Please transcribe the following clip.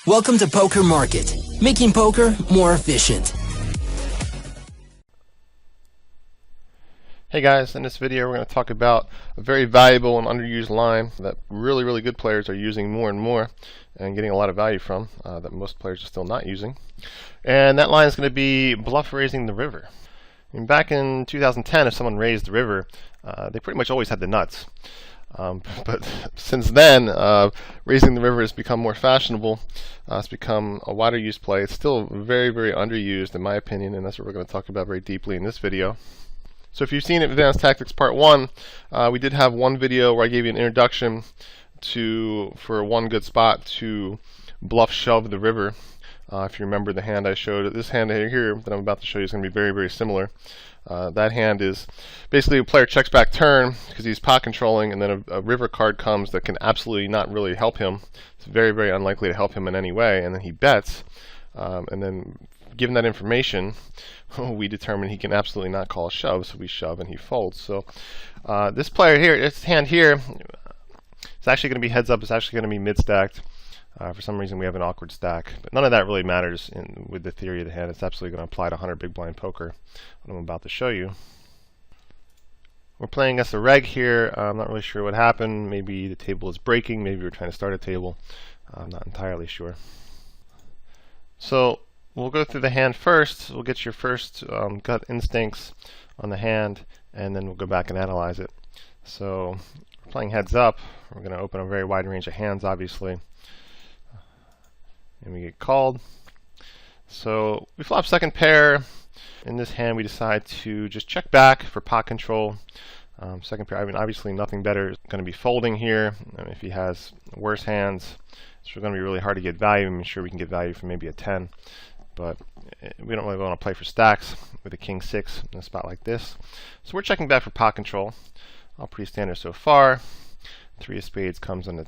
Welcome to Poker Market, making poker more efficient. Hey guys, in this video we're going to talk about a very valuable and underused line that really good players are using more and more and getting a lot of value from that most players are still not using. And that line is going to be bluff raising the river. And back in 2010, if someone raised the river, they pretty much always had the nuts. But since then, raising the river has become more fashionable. It's become a wider used play. It's still very underused in my opinion, and that's what we're going to talk about very deeply in this video. So if you've seen Advanced Tactics Part 1, we did have one video where I gave you an introduction for one good spot to bluff shove the river. If you remember the hand I showed, this hand here that I'm about to show you is going to be very similar. That hand is basically a player checks back turn because he's pot controlling, and then a river card comes that can absolutely not really help him. It's very unlikely to help him in any way, and then he bets, and then given that information, we determine he can absolutely not call a shove, so we shove and he folds. So this player here, this hand here, it's actually going to be heads up. It's actually going to be mid stacked. For some reason we have an awkward stack, but none of that really matters with the theory of the hand. It's absolutely going to apply to 100 big blind poker, what I'm about to show you. We're playing against a reg here. I'm not really sure what happened. Maybe the table is breaking. Maybe we're trying to start a table. I'm not entirely sure. So we'll go through the hand first. We'll get your first gut instincts on the hand, and then we'll go back and analyze it. So we're playing heads up. We're going to open a very wide range of hands, obviously. And we get called. So we flop second pair. In this hand we decide to just check back for pot control. Second pair, I mean obviously nothing better is going to be folding here. If he has worse hands, it's going to be really hard to get value. I'm sure we can get value from maybe a 10, but we don't really want to play for stacks with a king 6 in a spot like this. So we're checking back for pot control. All pretty standard so far. 3 of spades comes on the